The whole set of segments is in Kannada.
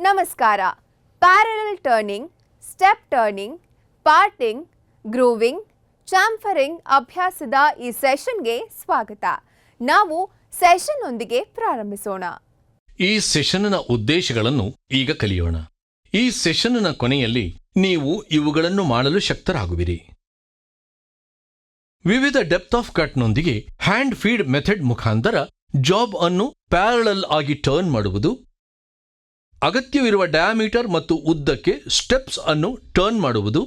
ನಮಸ್ಕಾರ. Parallel turning, step turning, parting, grooving, chamfering ಅಭ್ಯಾಸದ ಈ ಸೆಷನ್ಗೆ ಸ್ವಾಗತ. ನಾವು ಸೆಷನ್ ಒಂದಿಗೆ ಪ್ರಾರಂಭಿಸೋಣ. ಈ ಸೆಷನ್ನ ಉದ್ದೇಶಗಳನ್ನು ಈಗ ಕಲಿಯೋಣ. ಈ ಸೆಷನ್ನ ಕೊನೆಯಲ್ಲಿ ನೀವು ಇವುಗಳನ್ನು ಮಾಡಲು ಶಕ್ತರಾಗುವಿರಿ. ವಿವಿಧ ಡೆಪ್ತ್ ಆಫ್ ಕಟ್ನೊಂದಿಗೆ ಹ್ಯಾಂಡ್ ಫೀಡ್ ಮೆಥಡ್ ಮುಖಾಂತರ ಜಾಬ್ ಅನ್ನು ಪ್ಯಾರಲಲ್ ಆಗಿ ಟರ್ನ್ ಮಾಡುವುದು, ಅಗತ್ಯವಿರುವ ಡಯಾಮೀಟರ್ ಮತ್ತು ಉದ್ದಕ್ಕೆ ಸ್ಟೆಪ್ಸ್ ಅನ್ನು ಟರ್ನ್ ಮಾಡುವುದು,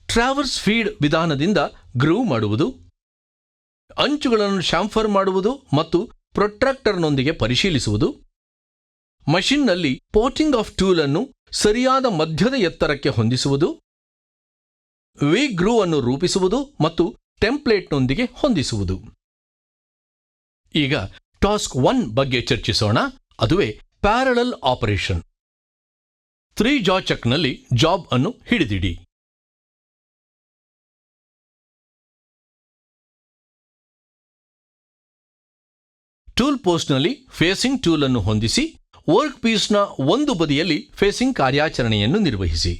ಟ್ರಾವರ್ಸ್ ಫೀಡ್ ವಿಧಾನದಿಂದ ಗ್ರೂವ್ ಮಾಡುವುದು, ಅಂಚುಗಳನ್ನು ಶಾಂಫರ್ ಮಾಡುವುದು ಮತ್ತು ಪ್ರೊಟ್ರಾಕ್ಟರ್ನೊಂದಿಗೆ ಪರಿಶೀಲಿಸುವುದು, ಮಷಿನ್ನಲ್ಲಿ ಪೋಟಿಂಗ್ ಆಫ್ ಟೂಲ್ ಅನ್ನು ಸರಿಯಾದ ಮಧ್ಯದ ಎತ್ತರಕ್ಕೆ ಹೊಂದಿಸುವುದು, ವಿ ಗ್ರೂವ್ ಅನ್ನು ರೂಪಿಸುವುದು ಮತ್ತು ಟೆಂಪ್ಲೇಟ್ನೊಂದಿಗೆ ಹೊಂದಿಸುವುದು. ಈಗ ಟಾಸ್ಕ್ 1 ಬಗ್ಗೆ ಚರ್ಚಿಸೋಣ. ಅದುವೇ ಪ್ಯಾರಲಲ್ ಆಪರೇಷನ್. 3 ಜಾ ಚಕ್ನಲ್ಲಿ ಜಾಬ್ ಅನ್ನು ಹಿಡಿದಿಡಿ. ಟೂಲ್ ಪೋಸ್ಟ್ನಲ್ಲಿ ಫೇಸಿಂಗ್ ಟೂಲ್ ಅನ್ನು ಹೊಂದಿಸಿ ವರ್ಕ್ ಪೀಸ್ನ ಒಂದು ಬದಿಯಲ್ಲಿ ಫೇಸಿಂಗ್ ಕಾರ್ಯಾಚರಣೆಯನ್ನು ನಿರ್ವಹಿಸಿ.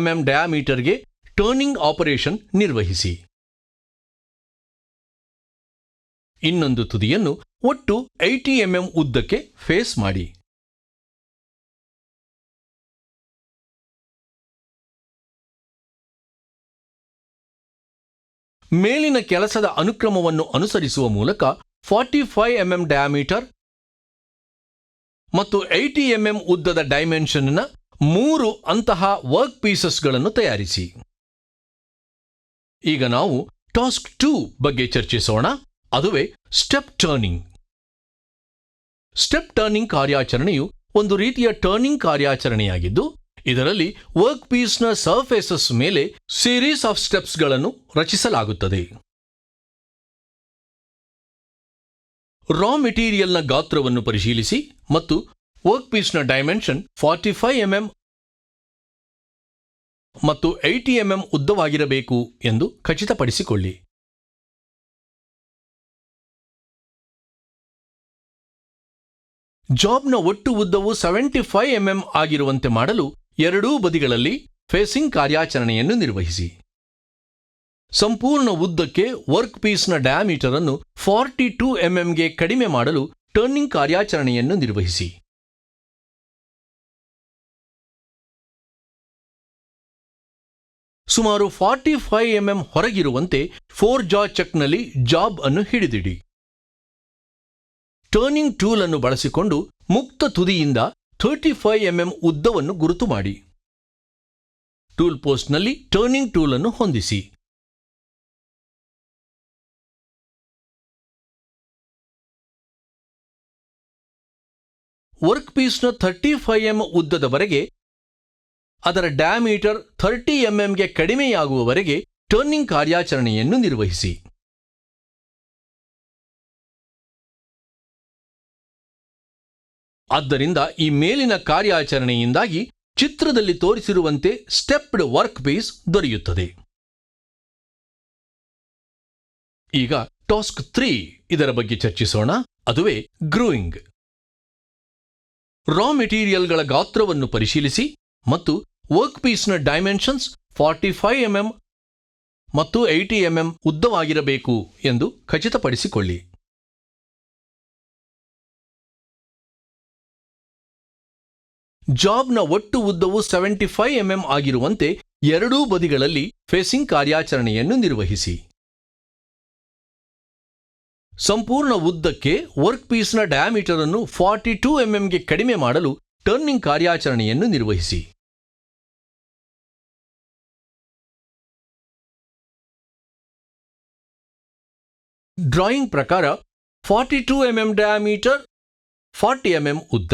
mm ಡಯಾಮೀಟರ್ಗೆ ಟರ್ನಿಂಗ್ ಆಪರೇಷನ್ ನಿರ್ವಹಿಸಿ. ಇನ್ನೊಂದು ತುದಿಯನ್ನು ಒಟ್ಟು 80 mm ಉದ್ದಕ್ಕೆ ಫೇಸ್ ಮಾಡಿ. ಮೇಲಿನ ಕೆಲಸದ ಅನುಕ್ರಮವನ್ನು ಅನುಸರಿಸುವ ಮೂಲಕ 45 mm ಡಯಾಮೀಟರ್ ಮತ್ತು 80 mm ಉದ್ದದ ಡೈಮೆನ್ಷನ್ನ 3 ಅಂತಹ ವರ್ಕ್ ಪೀಸಸ್ಗಳನ್ನು ತಯಾರಿಸಿ. ಈಗ ನಾವು ಟಾಸ್ಕ್ 2 ಬಗ್ಗೆ ಚರ್ಚಿಸೋಣ. ಅದುವೇ ಸ್ಟೆಪ್ ಟರ್ನಿಂಗ್. ಸ್ಟೆಪ್ ಟರ್ನಿಂಗ್ ಕಾರ್ಯಾಚರಣೆಯು ಒಂದು ರೀತಿಯ ಟರ್ನಿಂಗ್ ಕಾರ್ಯಾಚರಣೆಯಾಗಿದ್ದು, ಇದರಲ್ಲಿ ವರ್ಕ್ ಪೀಸ್ನ ಸರ್ಫೇಸಸ್ ಮೇಲೆ ಸೀರೀಸ್ ಆಫ್ ಸ್ಟೆಪ್ಸ್ಗಳನ್ನು ರಚಿಸಲಾಗುತ್ತದೆ. ರಾ ಮೆಟೀರಿಯಲ್ನ ಗಾತ್ರವನ್ನು ಪರಿಶೀಲಿಸಿ ಮತ್ತು ವರ್ಕ್ ಪೀಸ್ನ ಡೈಮೆನ್ಷನ್ 45 mm ಮತ್ತು 80 mm ಉದ್ದವಾಗಿರಬೇಕು ಎಂದು ಖಚಿತಪಡಿಸಿಕೊಳ್ಳಿ. ಜಾಬ್ನ ಒಟ್ಟು ಉದ್ದವು 75 mm ಆಗಿರುವಂತೆ ಮಾಡಲು ಎರಡೂ ಬದಿಗಳಲ್ಲಿ ಫೇಸಿಂಗ್ ಕಾರ್ಯಾಚರಣೆಯನ್ನು ನಿರ್ವಹಿಸಿ. ಸಂಪೂರ್ಣ ಉದ್ದಕ್ಕೆ ವರ್ಕ್ ಪೀಸ್ನ ಡಯಾಮೀಟರ್ ಅನ್ನು 42 mmಗೆ ಕಡಿಮೆ ಮಾಡಲು ಟರ್ನಿಂಗ್ ಕಾರ್ಯಾಚರಣೆಯನ್ನು ನಿರ್ವಹಿಸಿ. ಸುಮಾರು 45 mm ಹೊರಗಿರುವಂತೆ 4 ಜಾ ಚಕ್ನಲ್ಲಿ ಜಾಬ್ ಅನ್ನು ಹಿಡಿದಿಡಿ. ಟರ್ನಿಂಗ್ ಟೂಲ್ ಅನ್ನು ಬಳಸಿಕೊಂಡು ಮುಕ್ತ ತುದಿಯಿಂದ 35 mm ಉದ್ದವನ್ನು ಗುರುತು ಮಾಡಿ. ಟೂಲ್ ಪೋಸ್ಟ್ನಲ್ಲಿ ಟರ್ನಿಂಗ್ ಟೂಲ್ ಅನ್ನು ಹೊಂದಿಸಿ. ವರ್ಕ್ ಪೀಸ್ನ 35 mm ಉದ್ದದವರೆಗೆ ಅದರ ಡಯಾಮೀಟರ್ 30 mmಗೆ ಕಡಿಮೆಯಾಗುವವರೆಗೆ ಟರ್ನಿಂಗ್ ಕಾರ್ಯಾಚರಣೆಯನ್ನು ನಿರ್ವಹಿಸಿ. ಆದ್ದರಿಂದ ಈ ಮೇಲಿನ ಕಾರ್ಯಾಚರಣೆಯಿಂದಾಗಿ ಚಿತ್ರದಲ್ಲಿ ತೋರಿಸಿರುವಂತೆ ಸ್ಟೆಪ್ಡ್ ವರ್ಕ್ ಪೀಸ್ ದೊರೆಯುತ್ತದೆ. ಈಗ ಟಾಸ್ಕ್ 3 ಇದರ ಬಗ್ಗೆ ಚರ್ಚಿಸೋಣ. ಅದುವೇ ಗ್ರೂವಿಂಗ್. ರಾ ಮೆಟೀರಿಯಲ್ಗಳ ಗಾತ್ರವನ್ನು ಪರಿಶೀಲಿಸಿ ಮತ್ತು ವರ್ಕ್ ಪೀಸ್ನ ಡೈಮೆನ್ಷನ್ಸ್ 45 mm ಮತ್ತು 80 mm ಉದ್ದವಾಗಿರಬೇಕು ಎಂದು ಖಚಿತಪಡಿಸಿಕೊಳ್ಳಿ. ಜಾಬ್ನ ಒಟ್ಟು ಉದ್ದವು 75 mm ಆಗಿರುವಂತೆ ಎರಡೂ ಬದಿಗಳಲ್ಲಿ ಫೇಸಿಂಗ್ ಕಾರ್ಯಾಚರಣೆಯನ್ನು ನಿರ್ವಹಿಸಿ. ಸಂಪೂರ್ಣ ಉದ್ದಕ್ಕೆ ವರ್ಕ್ ಪೀಸ್ನ ಡಯಾಮೀಟರ್ ಅನ್ನು 42 mmಗೆ ಕಡಿಮೆ ಮಾಡಲು ಟರ್ನಿಂಗ್ ಕಾರ್ಯಾಚರಣೆಯನ್ನು ನಿರ್ವಹಿಸಿ. ಡ್ರಾಯಿಂಗ್ ಪ್ರಕಾರ 42 mm ಡಯಾಮೀಟರ್, 40 mm ಉದ್ದ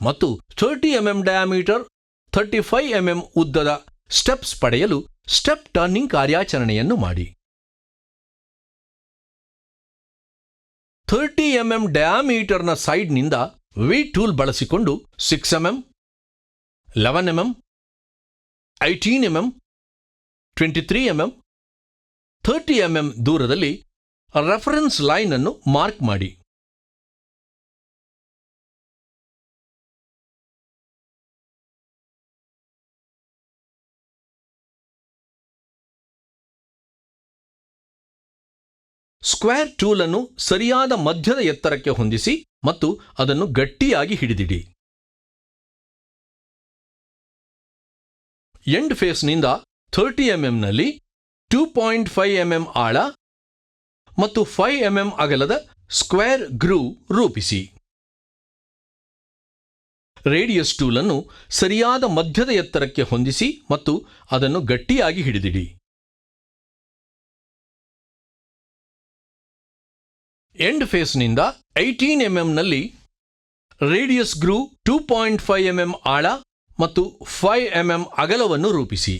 ಮತ್ತು 30 mm ಡಯಾಮೀಟರ್, 35 mm ಉದ್ದದ ಸ್ಟೆಪ್ಸ್ ಪಡೆಯಲು ಸ್ಟೆಪ್ ಟರ್ನಿಂಗ್ ಕಾರ್ಯಾಚರಣೆಯನ್ನು ಮಾಡಿ. 30 mm ಡಯಾಮೀಟರ್ನ ಸೈಡ್ನಿಂದ ವಿ ಟೂಲ್ ಬಳಸಿಕೊಂಡು 6 mm, 11 mm, 18 mm, 23 mm, 30 mm ದೂರದಲ್ಲಿ ರೆಫರೆನ್ಸ್ ಲೈನ್ ಅನ್ನು ಮಾರ್ಕ್ ಮಾಡಿ. ಸ್ಕ್ವೇರ್ ಟೂಲ್ ಅನ್ನು ಸರಿಯಾದ ಮಧ್ಯದ ಎತ್ತರಕ್ಕೆ ಹೊಂದಿಸಿ ಮತ್ತು ಅದನ್ನು ಗಟ್ಟಿಯಾಗಿ ಹಿಡಿದಿಡಿ. ಎಂಡ್ ಫೇಸ್ನಿಂದ 30 mm ನಲ್ಲಿ 2.5 mm ಆಳ ಮತ್ತು 5 mm ಅಗಲದ ಸ್ಕ್ವೇರ್ ಗ್ರೂವ್ ರೂಪಿಸಿ. ರೇಡಿಯಸ್ ಟೂಲ್ ಅನ್ನು ಸರಿಯಾದ ಮಧ್ಯದ ಎತ್ತರಕ್ಕೆ ಹೊಂದಿಸಿ ಮತ್ತು ಅದನ್ನು ಗಟ್ಟಿಯಾಗಿ ಹಿಡಿದಿಡಿ. ಎಂಡ್ ಫೇಸ್ನಿಂದ 18 mm ನಲ್ಲಿ ರೇಡಿಯಸ್ ಗ್ರೂವ್ 2.5 mm ಆಳ ಮತ್ತು 5 mm ಅಗಲವನ್ನು ರೂಪಿಸಿ.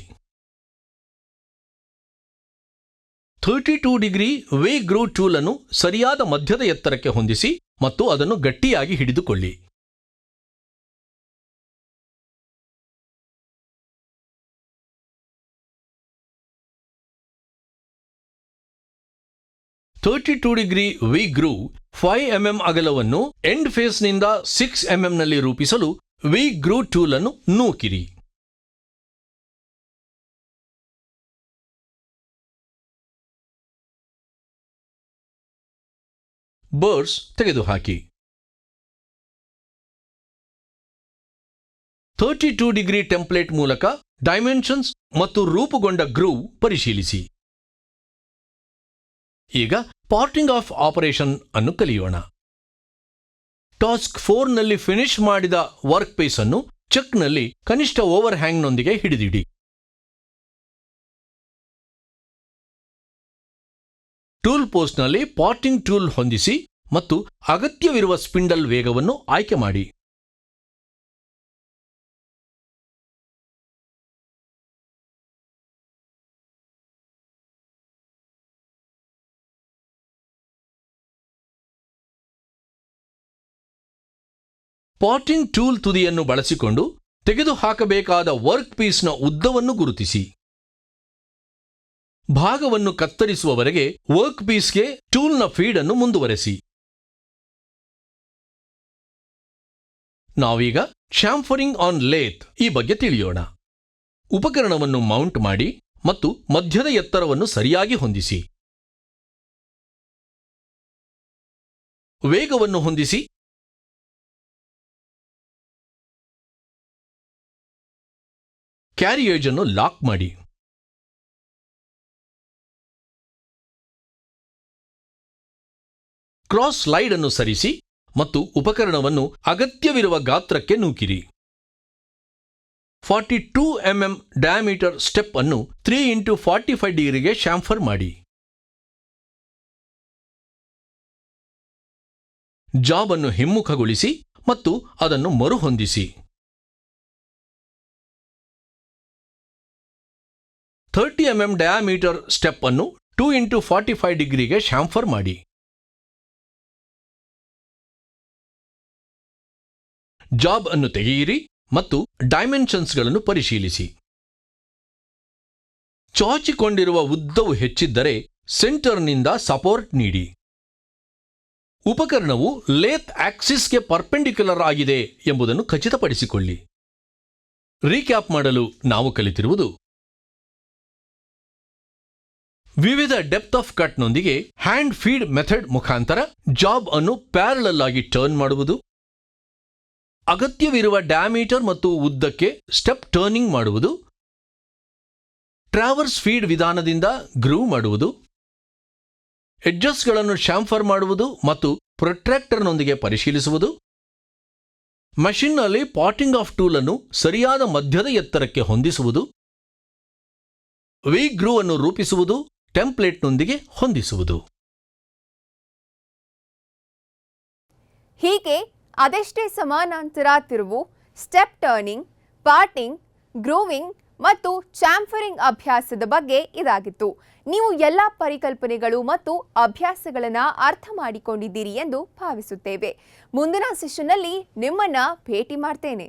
32 ಡಿಗ್ರಿ ವೇ ಗ್ರೂವ್ ಟೂಲ್ ಅನ್ನು ಸರಿಯಾದ ಮಧ್ಯದ ಎತ್ತರಕ್ಕೆ ಹೊಂದಿಸಿ ಮತ್ತು ಅದನ್ನು ಗಟ್ಟಿಯಾಗಿ ಹಿಡಿದುಕೊಳ್ಳಿ. ಡಿಗ್ರಿ ವಿ ಗ್ರೂವ್ 5 mm ಅಗಲವನ್ನು ಎಂಡ್ ಫೇಸ್ನಿಂದ 6 mm ನಲ್ಲಿ ರೂಪಿಸಲು ವಿ ಗ್ರೂವ್ ಟೂಲ್ ಅನ್ನು ನೂಕಿರಿ. ಬರ್ಸ್ ತೆಗೆದುಹಾಕಿ. 32 ಡಿಗ್ರಿ ಟೆಂಪ್ಲೇಟ್ ಮೂಲಕ ಡೈಮೆನ್ಷನ್ಸ್ ಮತ್ತು ರೂಪುಗೊಂಡ ಗ್ರೂವ್ ಪರಿಶೀಲಿಸಿ. ಈಗ ಪಾರ್ಟಿಂಗ್ ಆಫ್ ಆಪರೇಷನ್ ಅನ್ನು ಕಲಿಯೋಣ. ಟಾಸ್ಕ್ 4 ನಲ್ಲಿ ಫಿನಿಶ್ ಮಾಡಿದ ವರ್ಕ್ ಪೀಸ್ ಅನ್ನು ಚೆಕ್ನಲ್ಲಿ ಕನಿಷ್ಠ ಓವರ್ ಹ್ಯಾಂಗ್ನೊಂದಿಗೆ ಹಿಡಿದಿಡಿ. ಟೂಲ್ ಪೋಸ್ಟ್ನಲ್ಲಿ ಪಾರ್ಟಿಂಗ್ ಟೂಲ್ ಹೊಂದಿಸಿ ಮತ್ತು ಅಗತ್ಯವಿರುವ ಸ್ಪಿಂಡಲ್ ವೇಗವನ್ನು ಆಯ್ಕೆ ಮಾಡಿ. ಪಾರ್ಟಿಂಗ್ ಟೂಲ್ ತುದಿಯನ್ನು ಬಳಸಿಕೊಂಡು ತೆಗೆದುಹಾಕಬೇಕಾದ ವರ್ಕ್ ಪೀಸ್ನ ಉದ್ದವನ್ನು ಗುರುತಿಸಿ. ಭಾಗವನ್ನು ಕತ್ತರಿಸುವವರೆಗೆ ವರ್ಕ್ ಪೀಸ್ಗೆ ಟೂಲ್ನ ಫೀಡ್ ಅನ್ನು ಮುಂದುವರೆಸಿ. ನಾವೀಗ ಚಾಂಫರಿಂಗ್ ಆನ್ ಲೇತ್ ಈ ಬಗ್ಗೆ ತಿಳಿಯೋಣ. ಉಪಕರಣವನ್ನು ಮೌಂಟ್ ಮಾಡಿ ಮತ್ತು ಮಧ್ಯದ ಎತ್ತರವನ್ನು ಸರಿಯಾಗಿ ಹೊಂದಿಸಿ. ವೇಗವನ್ನು ಹೊಂದಿಸಿ. ಕ್ಯಾರಿಯೇಜ್ ಅನ್ನು ಲಾಕ್ ಮಾಡಿ. ಕ್ರಾಸ್ ಸ್ಲೈಡ್ ಅನ್ನು ಸರಿಸಿ ಮತ್ತು ಉಪಕರಣವನ್ನು ಅಗತ್ಯವಿರುವ ಗಾತ್ರಕ್ಕೆ ನೂಕಿರಿ. 42 mm ಡಯಾಮೀಟರ್ ಸ್ಟೆಪ್ ಅನ್ನು 3x45 ಡಿಗ್ರಿಗೆ ಶಾಂಫರ್ ಮಾಡಿ. ಜಾಬ್ ಅನ್ನು ಹಿಮ್ಮುಖಗೊಳಿಸಿ ಮತ್ತು ಅದನ್ನು ಮರುಹೊಂದಿಸಿ. 30 mm ಡಯಾಮೀಟರ್ ಸ್ಟೆಪ್ ಅನ್ನು 2x45 ಡಿಗ್ರಿಗೆ ಶಾಂಫರ್ ಮಾಡಿ. ಜಾಬ್ ಅನ್ನು ತೆಗೆಯಿರಿ ಮತ್ತು ಡೈಮೆನ್ಷನ್ಸ್ಗಳನ್ನು ಪರಿಶೀಲಿಸಿ. ಚಾಚಿಕೊಂಡಿರುವ ಉದ್ದವು ಹೆಚ್ಚಿದ್ದರೆ ಸೆಂಟರ್ನಿಂದ ಸಪೋರ್ಟ್ ನೀಡಿ. ಉಪಕರಣವು ಲೇತ್ ಆಕ್ಸಿಸ್ಗೆ ಪರ್ಪೆಂಡಿಕ್ಯುಲರ್ ಆಗಿದೆ ಎಂಬುದನ್ನು ಖಚಿತಪಡಿಸಿಕೊಳ್ಳಿ. ರೀಕ್ಯಾಪ್ ಮಾಡಲು ನಾವು ಕಲಿತಿರುವುದು: ವಿವಿಧ ಡೆಪ್ತ್ ಆಫ್ ಕಟ್ನೊಂದಿಗೆ ಹ್ಯಾಂಡ್ ಫೀಡ್ ಮೆಥಡ್ ಮುಖಾಂತರ ಜಾಬ್ ಅನ್ನು ಪ್ಯಾರಲಲ್ ಆಗಿ ಟರ್ನ್ ಮಾಡುವುದು, ಅಗತ್ಯವಿರುವ ಡಯಾಮೀಟರ್ ಮತ್ತು ಉದ್ದಕ್ಕೆ ಸ್ಟೆಪ್ ಟರ್ನಿಂಗ್ ಮಾಡುವುದು, ಟ್ರಾವರ್ಸ್ ಫೀಡ್ ವಿಧಾನದಿಂದ ಗ್ರೂವ್ ಮಾಡುವುದು, ಎಡ್ಜಸ್ಗಳನ್ನು ಶಾಂಫರ್ ಮಾಡುವುದು ಮತ್ತು ಪ್ರೊಟ್ರಾಕ್ಟರ್ನೊಂದಿಗೆ ಪರಿಶೀಲಿಸುವುದು, ಮಷಿನ್ನಲ್ಲಿ ಪಾರ್ಟಿಂಗ್ ಆಫ್ ಟೂಲ್ ಅನ್ನು ಸರಿಯಾದ ಮಧ್ಯದ ಎತ್ತರಕ್ಕೆ ಹೊಂದಿಸುವುದು, ವಿ ಗ್ರೂವ್ ಅನ್ನು ರೂಪಿಸುವುದು, ಟೆಂಪ್ಲೇಟ್ನೊಂದಿಗೆ ಹೊಂದಿಸುವುದು. ಹೀಗೆ ಅದೆಷ್ಟೇ ಸಮಾನಾಂತರ ತಿರುವು, ಸ್ಟೆಪ್ ಟರ್ನಿಂಗ್, ಪಾರ್ಟಿಂಗ್, ಗ್ರೂವಿಂಗ್ ಮತ್ತು ಚಾಂಫರಿಂಗ್ ಅಭ್ಯಾಸದ ಬಗ್ಗೆ ಇದಾಗಿತ್ತು. ನೀವು ಎಲ್ಲ ಪರಿಕಲ್ಪನೆಗಳು ಮತ್ತು ಅಭ್ಯಾಸಗಳನ್ನು ಅರ್ಥ ಮಾಡಿಕೊಂಡಿದ್ದೀರಿ ಎಂದು ಭಾವಿಸುತ್ತೇವೆ. ಮುಂದಿನ ಸೆಷನ್ನಲ್ಲಿ ನಿಮ್ಮನ್ನ ಭೇಟಿ ಮಾಡ್ತೇನೆ.